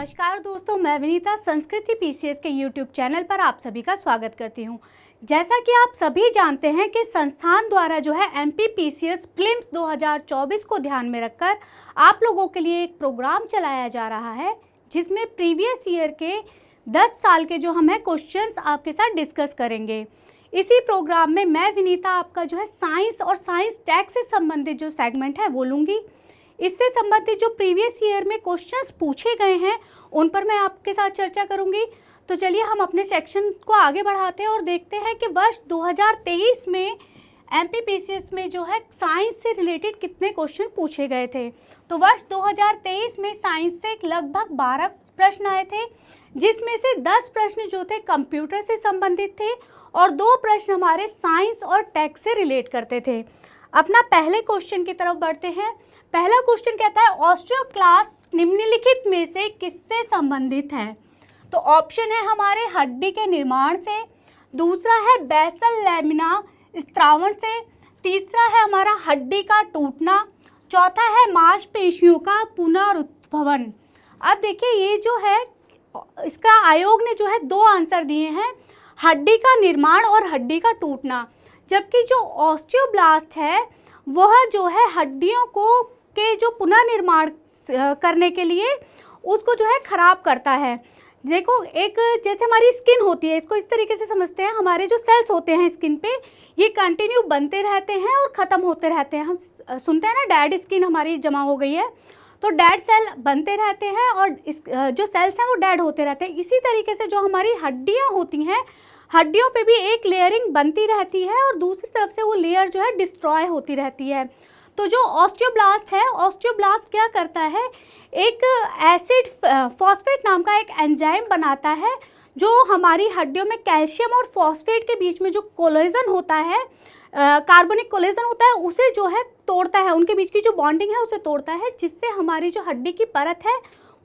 नमस्कार दोस्तों, मैं विनीता संस्कृति पीसीएस के यूट्यूब चैनल पर आप सभी का स्वागत करती हूं। जैसा कि आप सभी जानते हैं कि संस्थान द्वारा जो है एमपी पीसीएस प्रीलिम्स 2024 को ध्यान में रखकर आप लोगों के लिए एक प्रोग्राम चलाया जा रहा है, जिसमें प्रीवियस ईयर के 10 साल के जो हम है क्वेश्चंस आपके साथ डिस्कस करेंगे। इसी प्रोग्राम में मैं विनीता आपका जो है साइंस और साइंस टेक से संबंधित जो सेगमेंट है वो लूँगी। इससे संबंधित जो प्रीवियस ईयर में क्वेश्चंस पूछे गए हैं उन पर मैं आपके साथ चर्चा करूंगी। तो चलिए हम अपने सेक्शन को आगे बढ़ाते हैं और देखते हैं कि वर्ष 2023 में एमपी पीसीएस में जो है साइंस से रिलेटेड कितने क्वेश्चन पूछे गए थे। तो वर्ष 2023 में साइंस से लगभग 12 प्रश्न आए थे, जिसमें से 10 प्रश्न जो थे कंप्यूटर से संबंधित थे और 2 प्रश्न हमारे साइंस और टेक से रिलेट करते थे। अपना पहले क्वेश्चन की तरफ बढ़ते हैं। पहला क्वेश्चन कहता है ऑस्टियोक्लास्ट निम्नलिखित में से किससे संबंधित है। तो ऑप्शन है हमारे हड्डी के निर्माण से, दूसरा है बेसल लैमिना स्त्रावण से, तीसरा है हमारा हड्डी का टूटना, चौथा है मांसपेशियों का पुनरुत्भवन। अब देखिए ये जो है इसका आयोग ने जो है 2 आंसर दिए हैं, हड्डी का निर्माण और हड्डी का टूटना। जबकि जो ऑस्टियोब्लास्ट है वह जो है हड्डियों को के जो पुनर्निर्माण करने के लिए उसको जो है ख़राब करता है। देखो एक जैसे हमारी स्किन होती है, इसको इस तरीके से समझते हैं, हमारे जो सेल्स होते हैं स्किन पे ये कंटिन्यू बनते रहते हैं और ख़त्म होते रहते हैं। हम सुनते हैं ना डेड स्किन हमारी जमा हो गई है, तो डेड सेल बनते रहते हैं और जो सेल्स हैं वो डेड होते रहते हैं। इसी तरीके से जो हमारी हड्डियाँ होती हैं, हड्डियों पे भी एक लेयरिंग बनती रहती है और दूसरी तरफ से वो लेयर जो है डिस्ट्रॉय होती रहती है। तो जो ऑस्टियोब्लास्ट है, ऑस्टियोब्लास्ट क्या करता है, एक एसिड फॉस्फेट नाम का एक एंजाइम बनाता है जो हमारी हड्डियों में कैल्शियम और फॉस्फेट के बीच में जो कोलेजन होता है, कार्बनिक कोलेजन होता है, उसे जो है तोड़ता है, उनके बीच की जो बॉन्डिंग है उसे तोड़ता है, जिससे हमारी जो हड्डी की परत है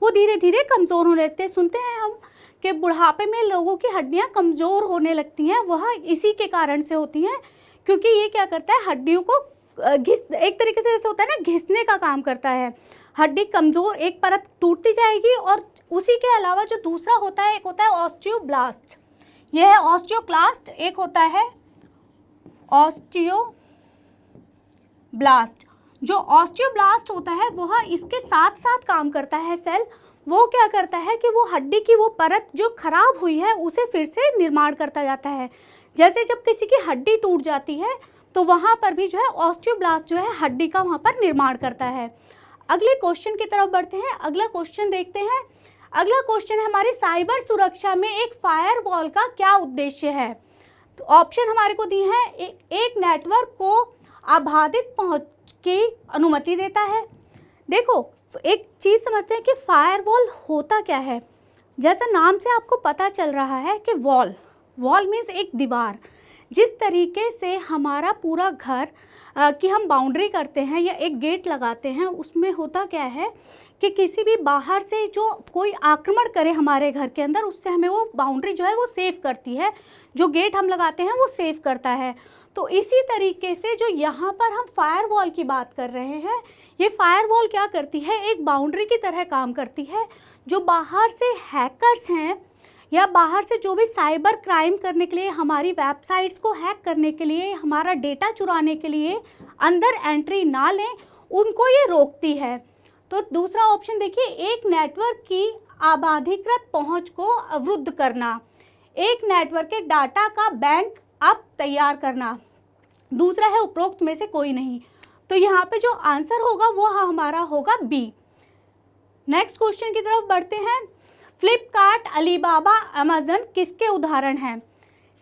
वो धीरे धीरे कमज़ोर होने लगती है। सुनते हैं हम कि बुढ़ापे में लोगों की हड्डियाँ कमज़ोर होने लगती हैं, वह इसी के कारण से होती हैं, क्योंकि ये क्या करता है हड्डियों को एक तरीके से जैसे होता है ना घिसने का काम करता है। हड्डी कमज़ोर, एक परत टूटती जाएगी और उसी के अलावा जो दूसरा होता है, एक होता है ऑस्टियोब्लास्ट, यह है ऑस्टियोक्लास्ट, एक होता है ऑस्टियोब्लास्ट। जो ऑस्टियोब्लास्ट होता है वह इसके साथ साथ काम करता है सेल। वो क्या करता है कि वो हड्डी की वो परत जो खराब हुई है उसे फिर से निर्माण करता जाता है। जैसे जब किसी की हड्डी टूट जाती है तो वहाँ पर भी जो है ऑस्टियोब्लास्ट जो है हड्डी का वहाँ पर निर्माण करता है। अगले क्वेश्चन की तरफ बढ़ते हैं। अगला क्वेश्चन देखते हैं। अगला क्वेश्चन है हमारी साइबर सुरक्षा में एक फायरवॉल का क्या उद्देश्य है। तो ऑप्शन हमारे को दिए हैं, एक नेटवर्क को अबाधित पहुँच की अनुमति देता है। देखो एक चीज़ समझते हैं कि फायरवॉल होता क्या है। जैसा नाम से आपको पता चल रहा है कि वॉल मीन्स एक दीवार। जिस तरीके से हमारा पूरा घर की हम बाउंड्री करते हैं या एक गेट लगाते हैं, उसमें होता क्या है कि किसी भी बाहर से जो कोई आक्रमण करे हमारे घर के अंदर, उससे हमें वो बाउंड्री जो है वो सेव करती है। जो गेट हम लगाते हैं वो सेव करता है। तो इसी तरीके से जो यहाँ पर हम फायरवॉल की बात कर रहे हैं, ये फायरवॉल क्या करती है, एक बाउंड्री की तरह काम करती है। जो बाहर से हैकर्स हैं या बाहर से जो भी साइबर क्राइम करने के लिए, हमारी वेबसाइट्स को हैक करने के लिए, हमारा डेटा चुराने के लिए अंदर एंट्री ना लें, उनको ये रोकती है। तो दूसरा ऑप्शन देखिए, एक नेटवर्क की अबाधिकृत पहुंच को अवरुद्ध करना, एक नेटवर्क के डाटा का बैंक अप तैयार करना, दूसरा है उपरोक्त में से कोई नहीं। तो यहाँ पे जो आंसर होगा वो हमारा होगा बी। नेक्स्ट क्वेश्चन की तरफ बढ़ते हैं। फ्लिपकार्ट, अलीबाबा, अमेजन किसके उदाहरण हैं।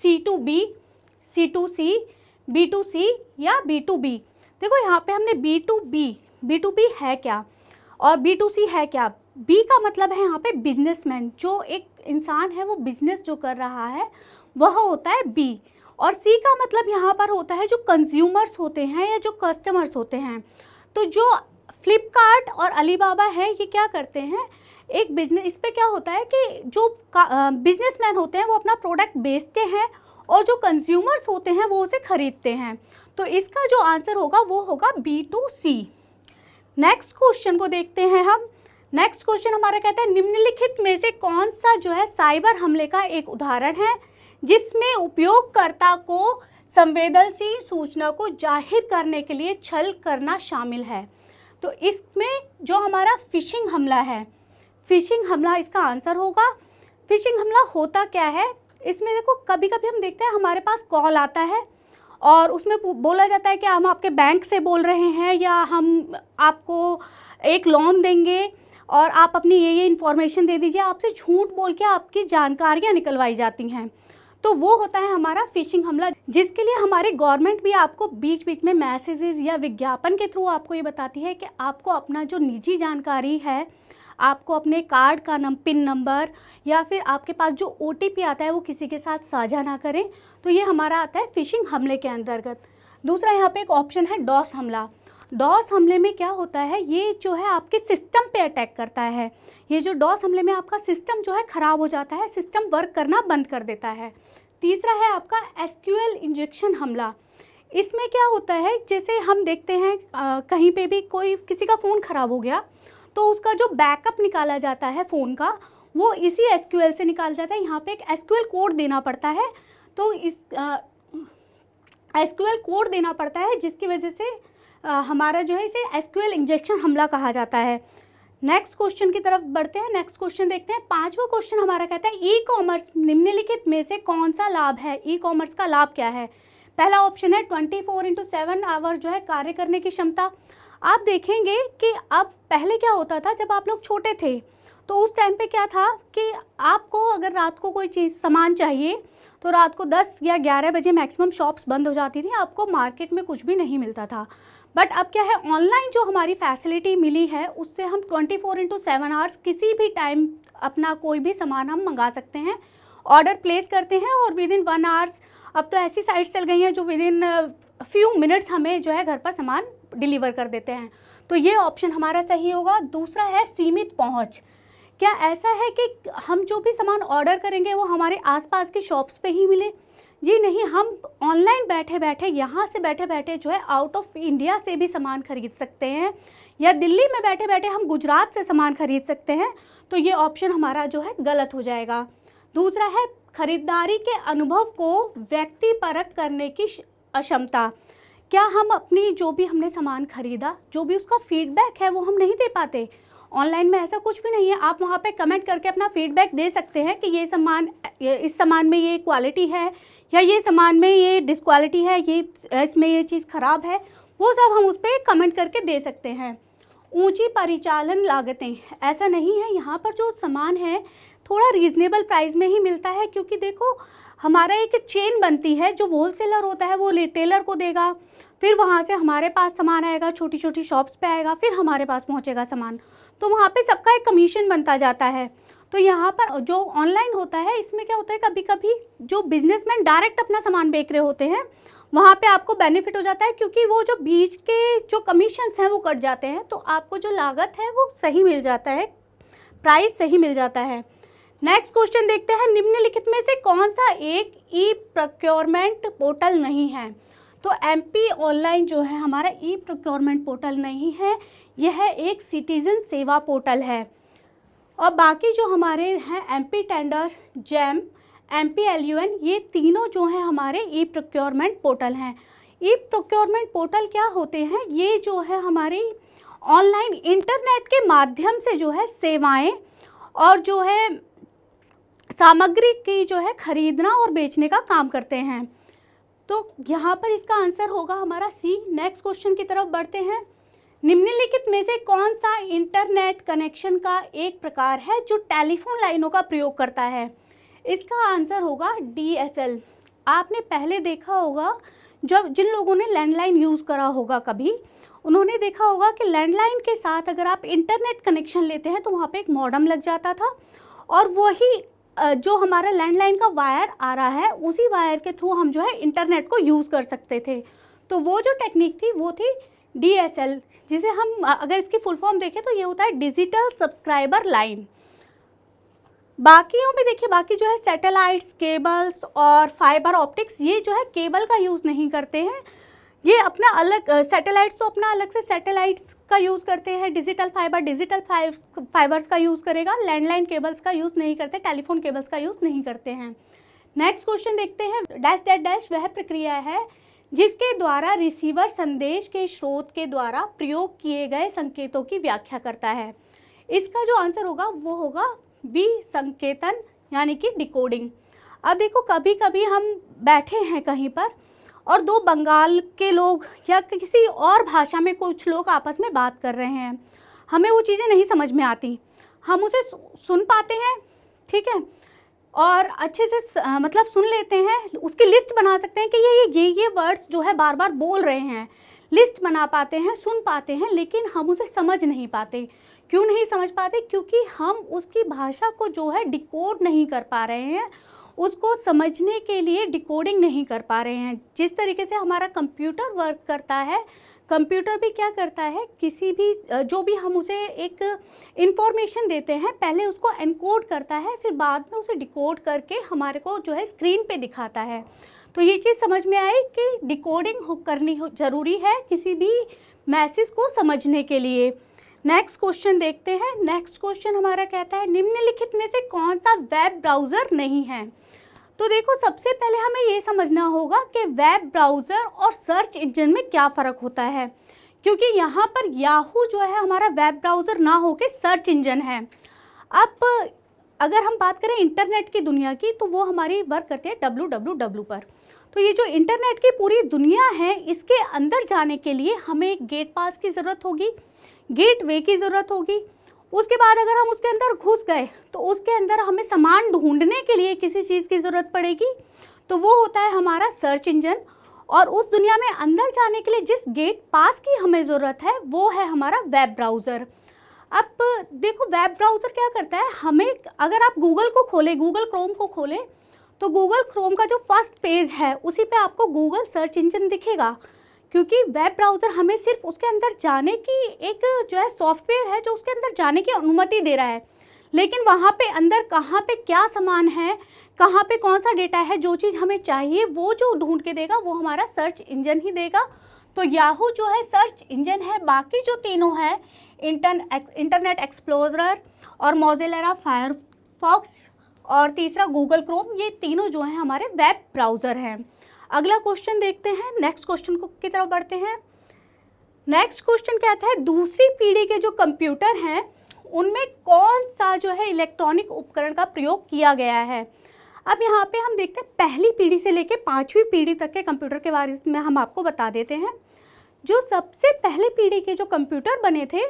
C2B, C2C, B2C या B2B। देखो यहाँ पे हमने B2B है क्या और B2C है क्या। B का मतलब है यहाँ पे बिजनेसमैन, जो एक इंसान है वो बिजनेस जो कर रहा है वह होता है B। और C का मतलब यहाँ पर होता है जो कंज्यूमर्स होते हैं या जो कस्टमर्स होते हैं। तो जो फ्लिपकार्ट और अलीबाबा है ये क्या करते हैं, एक बिजनेस, इस पे क्या होता है कि जो बिजनेसमैन होते हैं वो अपना प्रोडक्ट बेचते हैं और जो कंज्यूमर्स होते हैं वो उसे खरीदते हैं। तो इसका जो आंसर होगा वो होगा B2C। नेक्स्ट क्वेश्चन को देखते हैं हम। नेक्स्ट क्वेश्चन हमारा कहता है निम्नलिखित में से कौन सा जो है साइबर हमले का एक उदाहरण है जिसमें उपयोगकर्ता को संवेदनशील सूचना को जाहिर करने के लिए छल करना शामिल है। तो इसमें जो हमारा फिशिंग हमला है, फिशिंग हमला इसका आंसर होगा। फिशिंग हमला होता क्या है, इसमें देखो कभी कभी हम देखते हैं हमारे पास कॉल आता है और उसमें बोला जाता है कि हम आपके बैंक से बोल रहे हैं या हम आपको एक लोन देंगे और आप अपनी ये इन्फॉर्मेशन दे दीजिए, आपसे झूठ बोल के आपकी जानकारियाँ निकलवाई जाती हैं। तो वो होता है हमारा फिशिंग हमला, जिसके लिए हमारी गवर्नमेंट भी आपको बीच बीच में मैसेजेस या विज्ञापन के थ्रू आपको ये बताती है कि आपको अपना जो निजी जानकारी है, आपको अपने कार्ड का पिन नंबर या फिर आपके पास जो OTP आता है वो किसी के साथ साझा ना करें। तो ये हमारा आता है फिशिंग हमले के अंतर्गत। दूसरा यहाँ पे एक ऑप्शन है डॉस हमला। डॉस हमले में क्या होता है, ये जो है आपके सिस्टम पे अटैक करता है। ये जो डॉस हमले में आपका सिस्टम जो है ख़राब हो जाता है, सिस्टम वर्क करना बंद कर देता है। तीसरा है आपका SQL इंजेक्शन हमला। इसमें क्या होता है, जैसे हम देखते हैं कहीं पे भी कोई किसी का फ़ोन ख़राब हो गया तो उसका जो बैकअप निकाला जाता है फ़ोन का वो इसी SQL से निकाला जाता है। यहाँ पे एक SQL कोड देना पड़ता है, तो इस SQL कोड देना पड़ता है जिसकी वजह से हमारा जो है इसे SQL इंजेक्शन हमला कहा जाता है। नेक्स्ट क्वेश्चन की तरफ बढ़ते हैं। नेक्स्ट क्वेश्चन देखते हैं। पांचवा क्वेश्चन हमारा कहता है ई कॉमर्स निम्नलिखित में से कौन सा लाभ है। ई कॉमर्स का लाभ क्या है। पहला ऑप्शन है 24/7 आवर जो है कार्य करने की क्षमता। आप देखेंगे कि अब पहले क्या होता था, जब आप लोग छोटे थे तो उस टाइम पे क्या था कि आपको अगर रात को कोई चीज़ सामान चाहिए तो रात को 10 या 11 बजे मैक्सिमम शॉप्स बंद हो जाती थी, आपको मार्केट में कुछ भी नहीं मिलता था। बट अब क्या है, ऑनलाइन जो हमारी फैसिलिटी मिली है उससे हम 24/7 आवर्स किसी भी टाइम अपना कोई भी सामान हम मंगा सकते हैं, ऑर्डर प्लेस करते हैं और विद इन 1 आवर्स, अब तो ऐसी साइट्स चल गई हैं जो विद इन फ्यू मिनट्स हमें जो है घर पर सामान डिलीवर कर देते हैं। तो ये ऑप्शन हमारा सही होगा। दूसरा है सीमित पहुंच। क्या ऐसा है कि हम जो भी सामान ऑर्डर करेंगे वो हमारे आसपास की शॉप्स पे ही मिले? जी नहीं, हम ऑनलाइन बैठे बैठे, यहाँ से बैठे बैठे जो है आउट ऑफ इंडिया से भी सामान खरीद सकते हैं, या दिल्ली में बैठे बैठे हम गुजरात से सामान खरीद सकते हैं। तो ये ऑप्शन हमारा जो है गलत हो जाएगा। दूसरा है खरीदारी के अनुभव को व्यक्तिपरक करने की अक्षमता। क्या हम अपनी जो भी हमने सामान खरीदा, जो भी उसका फीडबैक है वो हम नहीं दे पाते? ऑनलाइन में ऐसा कुछ भी नहीं है, आप वहाँ पे कमेंट करके अपना फीडबैक दे सकते हैं कि ये सामान, इस सामान में ये क्वालिटी है या ये सामान में ये डिसक्वालिटी है, ये इसमें ये चीज़ ख़राब है, वो सब हम उस पर कमेंट करके दे सकते हैं। ऊंची परिचालन लागतें, ऐसा नहीं है, यहाँ पर जो सामान है थोड़ा रीज़नेबल प्राइस में ही मिलता है, क्योंकि देखो हमारा एक चेन बनती है, जो होलसेलर होता है वो रिटेलर को देगा, फिर वहाँ से हमारे पास सामान आएगा, छोटी छोटी शॉप्स पे आएगा, फिर हमारे पास पहुँचेगा सामान, तो वहाँ पे सबका एक कमीशन बनता जाता है। तो यहाँ पर जो ऑनलाइन होता है इसमें क्या होता है, कभी कभी जो बिजनेसमैन डायरेक्ट अपना सामान बेच रहे होते हैं वहाँ पे आपको बेनिफिट हो जाता है, क्योंकि वो जो बीच के जो कमीशंस हैं वो कट जाते हैं, तो आपको जो लागत है वो सही मिल जाता है, प्राइस सही मिल जाता है। नेक्स्ट क्वेश्चन देखते हैं। निम्नलिखित में से कौन सा एक ई प्रोक्योरमेंट पोर्टल नहीं है। तो MP ऑनलाइन जो है हमारा ई प्रोक्योरमेंट पोर्टल नहीं है, यह एक सिटीजन सेवा पोर्टल है। और बाकी जो हमारे हैं MP टेंडर, जेम, MPLUN, ये तीनों जो हैं हमारे ई प्रोक्योरमेंट पोर्टल हैं। ई प्रोक्योरमेंट पोर्टल क्या होते हैं, ये जो है हमारी ऑनलाइन इंटरनेट के माध्यम से जो है सेवाएं और जो है सामग्री की जो है खरीदना और बेचने का काम करते हैं। तो यहाँ पर इसका आंसर होगा हमारा C। नेक्स्ट क्वेश्चन की तरफ बढ़ते हैं। निम्नलिखित में से कौन सा इंटरनेट कनेक्शन का एक प्रकार है जो टेलीफोन लाइनों का प्रयोग करता है। इसका आंसर होगा DSL। आपने पहले देखा होगा, जब जिन लोगों ने लैंडलाइन यूज़ करा होगा कभी, उन्होंने देखा होगा कि लैंडलाइन के साथ अगर आप इंटरनेट कनेक्शन लेते हैं तो वहाँ पे एक मॉडेम लग जाता था, और वही जो हमारा लैंडलाइन का वायर आ रहा है उसी वायर के थ्रू हम जो है इंटरनेट को यूज़ कर सकते थे। तो वो जो टेक्निक थी वो थी DSL, जिसे हम अगर इसकी फुल फॉर्म देखें तो ये होता है डिजिटल सब्सक्राइबर लाइन। बाकियों में देखिए, बाकी जो है सैटेलाइट्स, केबल्स और फाइबर ऑप्टिक्स, ये जो है केबल का यूज़ नहीं करते हैं, ये अपना अलग सैटेलाइट्स तो अपना अलग से सैटेलाइट्स का यूज़ करते हैं, डिजिटल फाइबर्स का यूज़ करेगा, लैंडलाइन केबल्स का यूज़ नहीं करते, टेलीफोन केबल्स का यूज़ नहीं करते हैं। नेक्स्ट क्वेश्चन देखते हैं। डैश डैश डैश वह प्रक्रिया है जिसके द्वारा रिसीवर संदेश के स्रोत के द्वारा प्रयोग किए गए संकेतों की व्याख्या करता है। इसका जो आंसर होगा वो होगा बी, संकेतन यानी कि डिकोडिंग। अब देखो, कभी कभी हम बैठे हैं कहीं पर और दो बंगाल के लोग या किसी और भाषा में कुछ लोग आपस में बात कर रहे हैं, हमें वो चीज़ें नहीं समझ में आती, हम उसे सुन पाते हैं, ठीक है, और अच्छे से मतलब सुन लेते हैं, उसकी लिस्ट बना सकते हैं कि ये वर्ड्स जो है बार बार बोल रहे हैं, लिस्ट बना पाते हैं, सुन पाते हैं, लेकिन हम उसे समझ नहीं पाते। क्यों नहीं समझ पाते? क्योंकि हम उसकी भाषा को जो है डिकोड नहीं कर पा रहे हैं, उसको समझने के लिए डिकोडिंग नहीं कर पा रहे हैं। जिस तरीके से हमारा कंप्यूटर वर्क करता है, कंप्यूटर भी क्या करता है, किसी भी जो भी हम उसे एक इंफॉर्मेशन देते हैं, पहले उसको एनकोड करता है, फिर बाद में उसे डिकोड करके हमारे को जो है स्क्रीन पे दिखाता है। तो ये चीज़ समझ में आई कि डिकोडिंग करनी ज़रूरी है किसी भी मैसेज को समझने के लिए। नेक्स्ट क्वेश्चन देखते हैं। नेक्स्ट क्वेश्चन हमारा कहता है निम्नलिखित में से कौन सा वेब ब्राउज़र नहीं है। तो देखो, सबसे पहले हमें ये समझना होगा कि वेब ब्राउज़र और सर्च इंजन में क्या फ़र्क होता है, क्योंकि यहाँ पर याहू जो है हमारा वेब ब्राउज़र ना होके सर्च इंजन है। अब अगर हम बात करें इंटरनेट की दुनिया की, तो वो हमारी वर्क करती है www पर। तो ये जो इंटरनेट की पूरी दुनिया है, इसके अंदर जाने के लिए हमें एक गेट पास की ज़रूरत होगी, गेटवे की ज़रूरत होगी। उसके बाद अगर हम उसके अंदर घुस गए तो उसके अंदर हमें सामान ढूंढने के लिए किसी चीज़ की ज़रूरत पड़ेगी, तो वो होता है हमारा सर्च इंजन। और उस दुनिया में अंदर जाने के लिए जिस गेट पास की हमें ज़रूरत है वो है हमारा वेब ब्राउज़र। अब देखो, वेब ब्राउज़र क्या करता है, हमें अगर आप गूगल को खोलें, गूगल क्रोम को खोलें, तो गूगल क्रोम का जो फर्स्ट पेज है उसी पे आपको गूगल सर्च इंजन दिखेगा, क्योंकि वेब ब्राउज़र हमें सिर्फ उसके अंदर जाने की एक जो है सॉफ्टवेयर है जो उसके अंदर जाने की अनुमति दे रहा है, लेकिन वहाँ पे अंदर कहाँ पे क्या सामान है, कहाँ पे कौन सा डेटा है, जो चीज़ हमें चाहिए वो जो ढूंढ के देगा वो हमारा सर्च इंजन ही देगा। तो याहू जो है सर्च इंजन है, बाकी जो तीनों है इंटरनेट एक्सप्लोरर और मोज़िला फायरफॉक्स और तीसरा गूगल क्रोम, ये तीनों जो हैं हमारे वेब ब्राउज़र हैं। अगला क्वेश्चन देखते हैं। नेक्स्ट क्वेश्चन की तरफ बढ़ते हैं। नेक्स्ट क्वेश्चन कहता है दूसरी पीढ़ी के जो कंप्यूटर हैं उनमें कौन सा जो है इलेक्ट्रॉनिक उपकरण का प्रयोग किया गया है। अब यहाँ पे हम देखते हैं पहली पीढ़ी से लेकर 5वीं पीढ़ी तक के कंप्यूटर के बारे में हम आपको बता देते हैं। जो सबसे पहले पीढ़ी के जो कंप्यूटर बने थे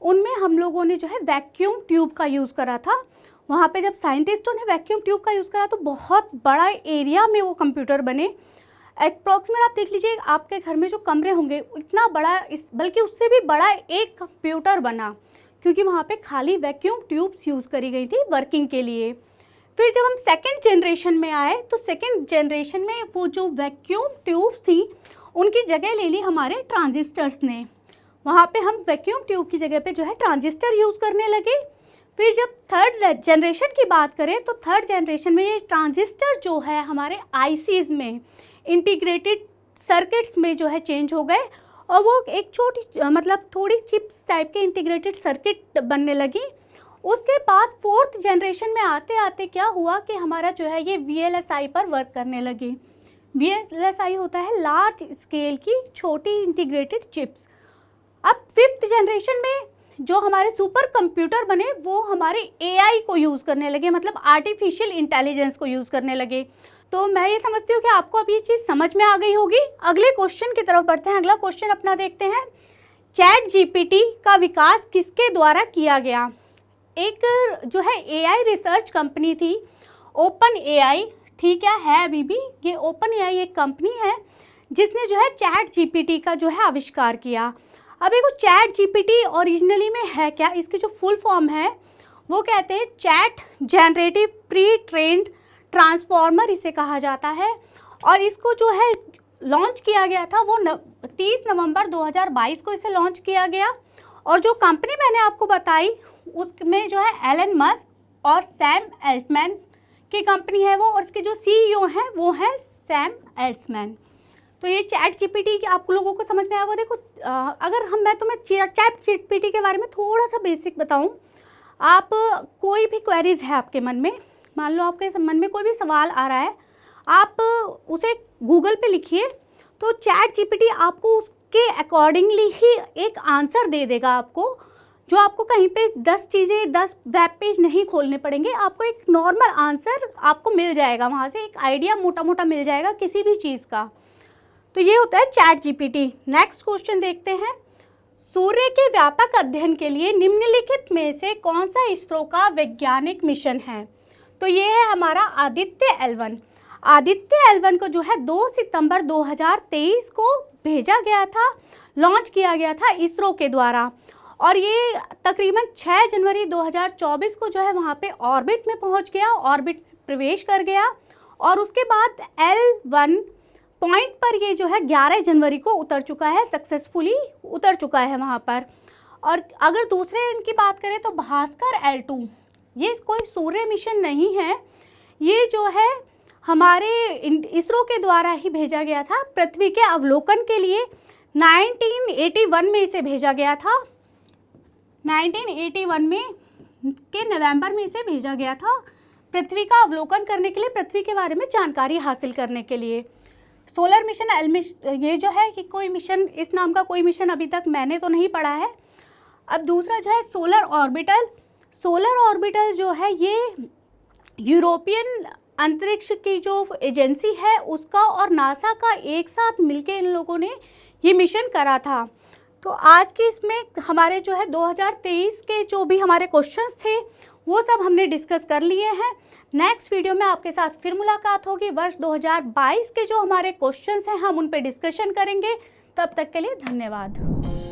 उनमें हम लोगों ने जो है वैक्यूम ट्यूब का यूज़ करा था। वहाँ पे जब साइंटिस्टों ने वैक्यूम ट्यूब का यूज़ करा तो बहुत बड़ा एरिया में वो कंप्यूटर बने। अप्रॉक्सीमेट आप देख लीजिए, आपके घर में जो कमरे होंगे इतना बड़ा, बल्कि उससे भी बड़ा एक कंप्यूटर बना, क्योंकि वहाँ पे खाली वैक्यूम ट्यूब्स यूज़ करी गई थी वर्किंग के लिए। फिर जब हम सेकेंड जनरेशन में आए तो सेकेंड जनरेशन में वो जो वैक्यूम ट्यूब्स थी उनकी जगह ले ली हमारे ट्रांजिस्टर्स ने। वहाँ पे हम वैक्यूम ट्यूब की जगह पे जो है ट्रांजिस्टर यूज़ करने लगे। फिर जब थर्ड जनरेशन की बात करें तो थर्ड जनरेशन में ये ट्रांजिस्टर जो है हमारे आईसीज़ में, इंटीग्रेटेड सर्किट्स में जो है चेंज हो गए और वो एक छोटी मतलब थोड़ी चिप्स टाइप के इंटीग्रेटेड सर्किट बनने लगी। उसके बाद फोर्थ जनरेशन में आते आते क्या हुआ कि हमारा जो है ये VLSI पर वर्क करने लगी। VLSI होता है लार्ज स्केल की छोटी इंटीग्रेटेड चिप्स। अब फिफ्थ जनरेशन में जो हमारे सुपर कंप्यूटर बने वो हमारे AI को यूज़ करने लगे, मतलब आर्टिफिशियल इंटेलिजेंस को यूज़ करने लगे। तो मैं ये समझती हूँ कि आपको अब ये चीज़ समझ में आ गई होगी। अगले क्वेश्चन की तरफ बढ़ते हैं। अगला क्वेश्चन अपना देखते हैं। ChatGPT का विकास किसके द्वारा किया गया। एक जो है AI रिसर्च कंपनी थी OpenAI, ठीक है अभी भी ये OpenAI एक कंपनी है जिसने जो है ChatGPT का जो है आविष्कार किया। अब देखो ChatGPT ओरिजिनली में है क्या, इसकी जो फुल फॉर्म है वो कहते हैं chat generative pre trend transformer इसे कहा जाता है। और इसको जो है लॉन्च किया गया था वो 30 नवंबर 2022 को इसे लॉन्च किया गया। और जो कंपनी मैंने आपको बताई उसमें जो है एलन मस्क और सैम एल्टमैन की कंपनी है वो, और इसके जो CEO हैं वो हैं सैम एल्टमैन। तो ये चैट जीपीटी आप लोगों को समझ में आएगा। देखो अगर मैं तुम्हें चैट जीपीटी के बारे में थोड़ा सा बेसिक बताऊं, आप कोई भी क्वेरीज है आपके मन में, मान लो आपके मन में कोई भी सवाल आ रहा है, आप उसे गूगल पे लिखिए तो चैट जीपीटी आपको उसके अकॉर्डिंगली ही एक आंसर दे देगा आपको, जो आपको कहीं पे 10 वेब पेज नहीं खोलने पड़ेंगे, आपको एक नॉर्मल आंसर आपको मिल जाएगा, वहाँ से एक आइडिया मोटा मोटा मिल जाएगा किसी भी चीज़ का। तो ये होता है चैट जीपीटी। नेक्स्ट क्वेश्चन देखते हैं, सूर्य के व्यापक अध्ययन के लिए निम्नलिखित में से कौन सा इसरो का वैज्ञानिक मिशन है? तो ये है हमारा आदित्य L1। आदित्य L1 को जो है 2 सितंबर 2023 को भेजा गया था, लॉन्च किया गया था इसरो के द्वारा, और ये तकरीबन 6 जनवरी 2024 को जो है वहाँ पे ऑर्बिट में पहुँच गया, ऑर्बिट में प्रवेश कर गया, और उसके बाद L1 पॉइंट पर ये जो है 11 जनवरी को उतर चुका है, सक्सेसफुली उतर चुका है वहाँ पर। और अगर दूसरे इनकी बात करें तो भास्कर L2, ये कोई सूर्य मिशन नहीं है, ये जो है हमारे इसरो के द्वारा ही भेजा गया था, पृथ्वी के अवलोकन के लिए 1981 में इसे भेजा गया था, 1981 में के नवंबर में इसे भेजा गया था, पृथ्वी का अवलोकन करने के लिए, पृथ्वी के बारे में जानकारी हासिल करने के लिए। सोलर मिशन ये जो है कि कोई मिशन, इस नाम का कोई मिशन अभी तक मैंने तो नहीं पढ़ा है। अब दूसरा जो है सोलर ऑर्बिटल, सोलर ऑर्बिटल जो है ये यूरोपियन अंतरिक्ष की जो एजेंसी है उसका और नासा का एक साथ मिलके इन लोगों ने ये मिशन करा था। तो आज के इसमें हमारे जो है 2023 के जो भी हमारे क्वेश्चंस थे वो सब हमने डिस्कस कर लिए हैं। नेक्स्ट वीडियो में आपके साथ फिर मुलाकात होगी, वर्ष 2022 के जो हमारे क्वेश्चंस हैं हम उन पे डिस्कशन करेंगे। तब तक के लिए धन्यवाद।